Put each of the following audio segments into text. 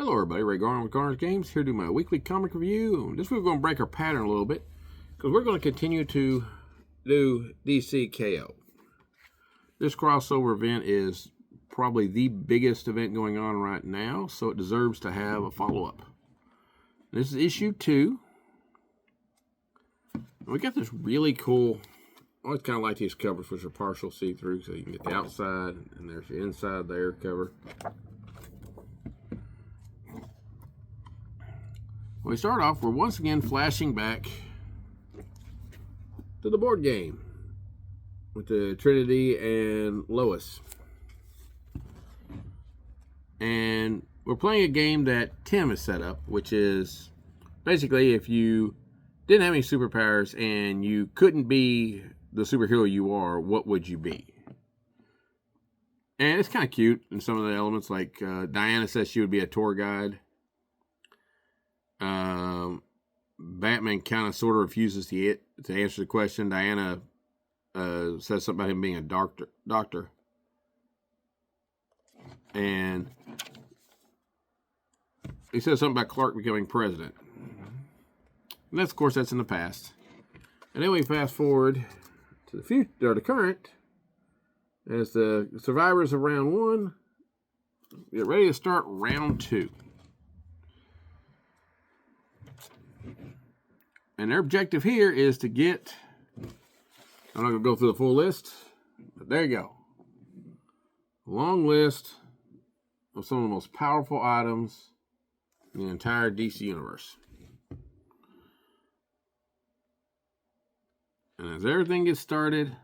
Hello everybody, Ray Garner with Garner's Games, here to do my weekly comic review. This week we're going to break our pattern a little bit, because we're going to continue to do DC KO. This crossover event is probably the biggest event going on right now, so it deserves to have a follow-up. This is issue 2. We got this really cool, I always kind of like these covers which are partial see-through, so you can get the outside, and there's the inside there cover. When we start off, we're once again flashing back to the board game with the Trinity and Lois. And we're playing a game that Tim has set up, which is basically if you didn't have any superpowers and you couldn't be the superhero you are, what would you be? And it's kind of cute in some of the elements, like Diana says she would be a tour guide. Batman kind of sort of refuses to answer the question. Diana says something about him being a doctor. And he says something about Clark becoming president. And that's, of course, that's in the past. And then we fast forward to the future, or the current, as the survivors of round 1 get ready to start round 2. And their objective here is to get, I'm not going to go through the full list, but there you go. A long list of some of the most powerful items in the entire DC universe. And as everything gets started,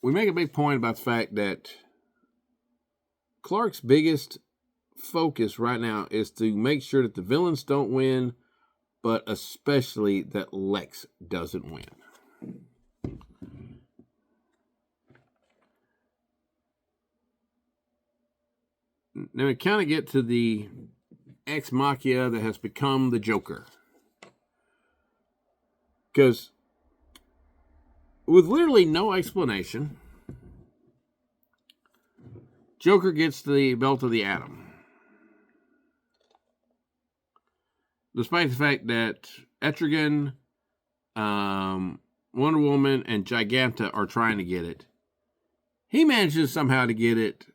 we make a big point about the fact that Clark's biggest focus right now is to make sure that the villains don't win, but especially that Lex doesn't win. Now we kind of get to the ex machina that has become the Joker. Because with literally no explanation, Joker gets the belt of the Atom. Despite the fact that Etrigan, Wonder Woman, and Giganta are trying to get it, he manages somehow to get it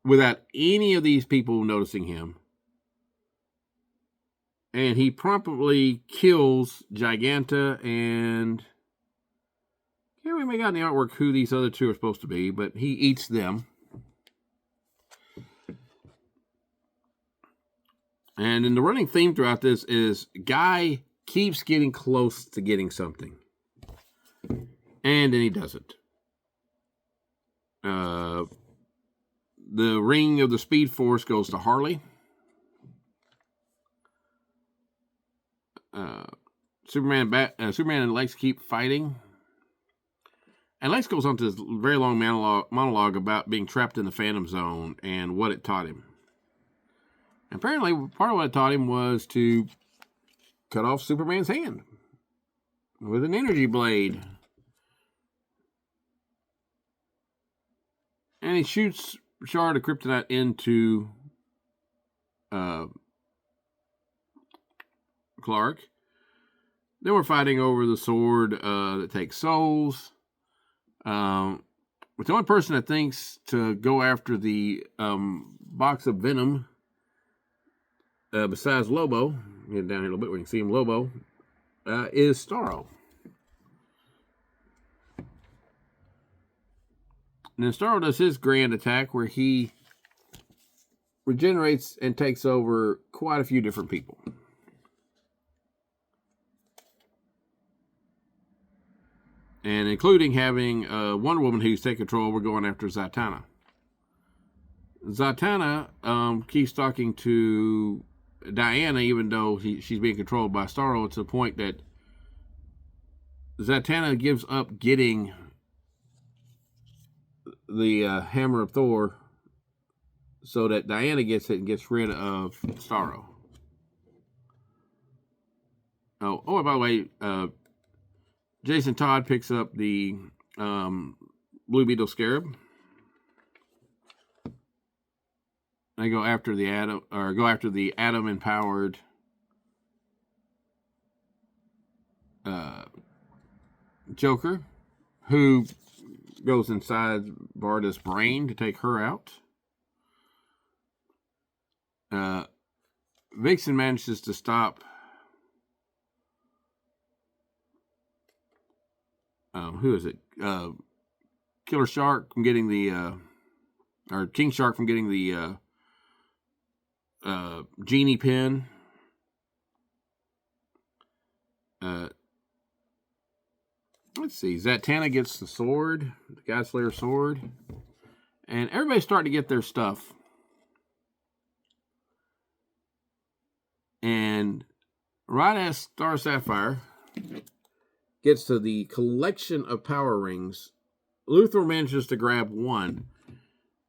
without any of these people noticing him. And he promptly kills Giganta, and can't really make out in the artwork who these other two are supposed to be, but he eats them. And then the running theme throughout this is Guy keeps getting close to getting something. And then he doesn't. The ring of the Speed Force goes to Harley. Superman and Lex keep fighting. And Lex goes on to this very long monologue about being trapped in the Phantom Zone and what it taught him. Apparently, part of what it taught him was to cut off Superman's hand with an energy blade. And he shoots Shard of Kryptonite into Clark. Then we're fighting over the sword that takes souls. But the only person that thinks to go after the box of venom, besides Lobo, get down here a little bit, we can see him, Lobo, is Starro. And then Starro does his grand attack where he regenerates and takes over quite a few different people. And including having Wonder Woman who's taking control, we're going after Zatanna. Zatanna keeps talking to Diana, even though she's being controlled by Starro, to the point that Zatanna gives up getting the hammer of Thor so that Diana gets it and gets rid of Starro. Oh, by the way, Jason Todd picks up the Blue Beetle Scarab. They go after the Atom empowered Joker, who goes inside Varda's brain to take her out. Vixen manages to stop who is it? Killer Shark from getting the or King Shark from getting the genie pin. Let's see. Zatanna gets the sword, the God Slayer sword, and everybody's starting to get their stuff. And right as Star Sapphire gets to the collection of power rings, Luthor manages to grab one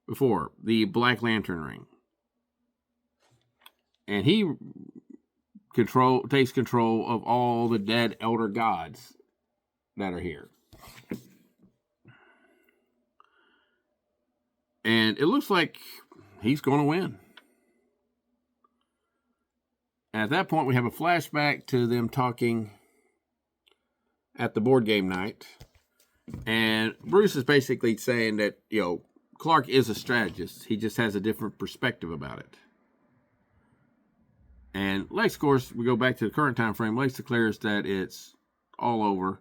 before the Black Lantern ring, and he takes control of all the dead elder gods that are here. And it looks like he's going to win. At that point, we have a flashback to them talking at the board game night. And Bruce is basically saying that, Clark is a strategist. He just has a different perspective about it. And Lex, of course, we go back to the current time frame. Lex declares that it's all over.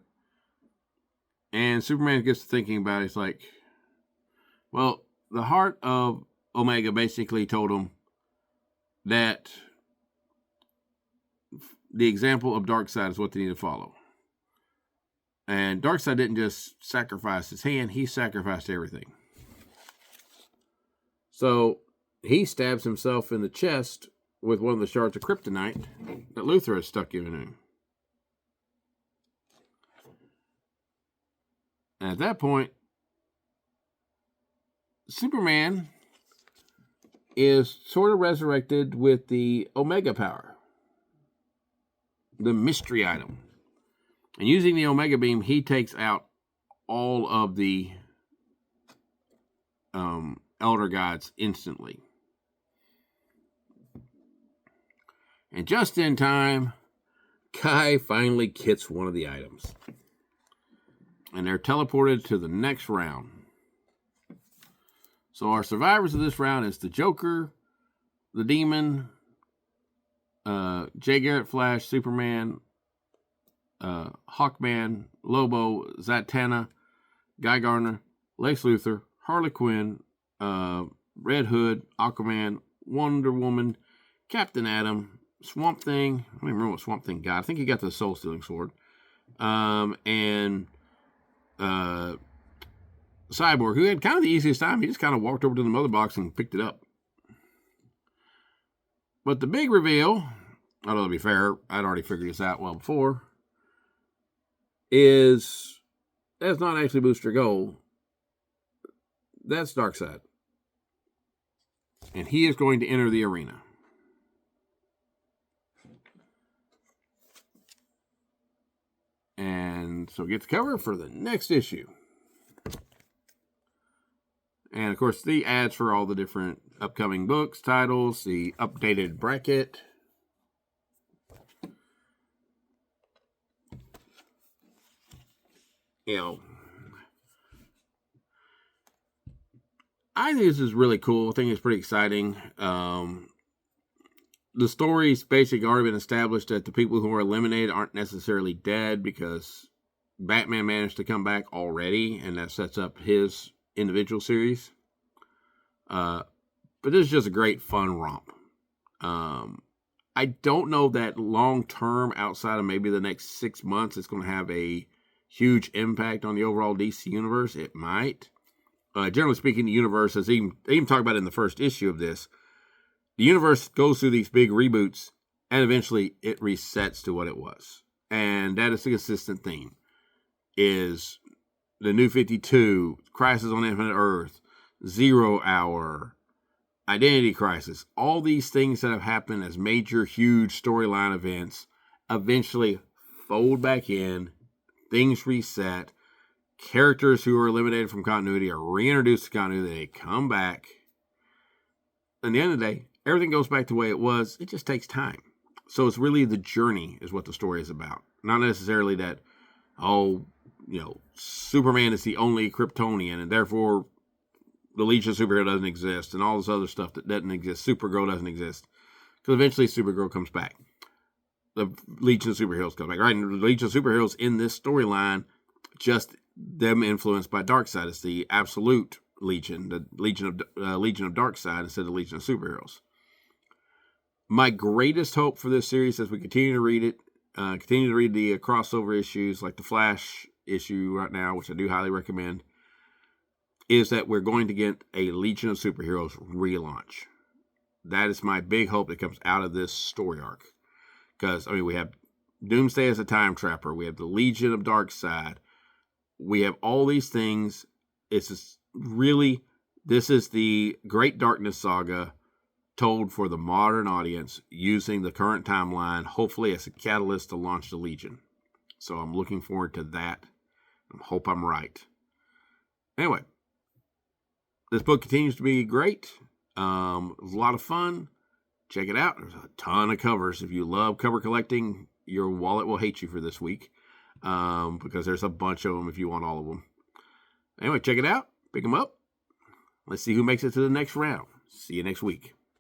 And Superman gets to thinking about it. It's like, well, the heart of Omega basically told him that the example of Darkseid is what they need to follow. And Darkseid didn't just sacrifice his hand, he sacrificed everything. So he stabs himself in the chest with one of the shards of kryptonite that Luthor has stuck in him. And at that point, Superman is sort of resurrected with the Omega power, the mystery item. And using the Omega beam, he takes out all of the elder gods instantly. And just in time, Kai finally gets one of the items. And they're teleported to the next round. So our survivors of this round is the Joker, the Demon, Jay Garrett, Flash, Superman, Hawkman, Lobo, Zatanna, Guy Gardner, Lex Luthor, Harley Quinn, Red Hood, Aquaman, Wonder Woman, Captain Atom, Swamp Thing. I don't even remember what Swamp Thing got. I think he got the Soul Stealing Sword. And Cyborg, who had kind of the easiest time. He just kind of walked over to the mother box and picked it up. But the big reveal, although to be fair, I'd already figured this out well before, is that's not actually Booster Gold. That's Darkseid. And he is going to enter the arena. And so get the cover for the next issue. And, of course, the ads for all the different upcoming books, titles, the updated bracket. I think this is really cool. I think it's pretty exciting. The story's basically already been established that the people who are eliminated aren't necessarily dead because Batman managed to come back already, and that sets up his individual series. But this is just a great fun romp. I don't know that long term, outside of maybe the next 6 months, it's going to have a huge impact on the overall DC universe. It might. Generally speaking, the universe, as they even talk about it in the first issue of this, the universe goes through these big reboots, and eventually it resets to what it was. And that is the consistent theme. Is the New 52, Crisis on Infinite Earth, 0 Hour, Identity Crisis, all these things that have happened as major, huge storyline events eventually fold back in, things reset, characters who are eliminated from continuity are reintroduced to continuity, they come back. at the end of the day, everything goes back to the way it was. It just takes time. So it's really the journey is what the story is about. Not necessarily that, Superman is the only Kryptonian and therefore the Legion of Superheroes doesn't exist and all this other stuff that doesn't exist. Supergirl doesn't exist. Because eventually Supergirl comes back. The Legion of Superheroes comes back. Right? And the Legion of Superheroes in this storyline, just them influenced by Darkseid. It's the absolute Legion, the Legion of Darkseid instead of the Legion of Superheroes. My greatest hope for this series as we continue to read it, continue to read the crossover issues like the Flash issue right now, which I do highly recommend, is that we're going to get a Legion of Superheroes relaunch. That is my big hope that comes out of this story arc. Because, we have Doomsday as a time trapper. We have the Legion of Darkseid. We have all these things. It's just really, this is the Great Darkness saga told for the modern audience using the current timeline, hopefully as a catalyst to launch the Legion. So I'm looking forward to that. I hope I'm right. Anyway, this book continues to be great. It was a lot of fun. Check it out. There's a ton of covers. If you love cover collecting, your wallet will hate you for this week because there's a bunch of them if you want all of them. Anyway, check it out. Pick them up. Let's see who makes it to the next round. See you next week.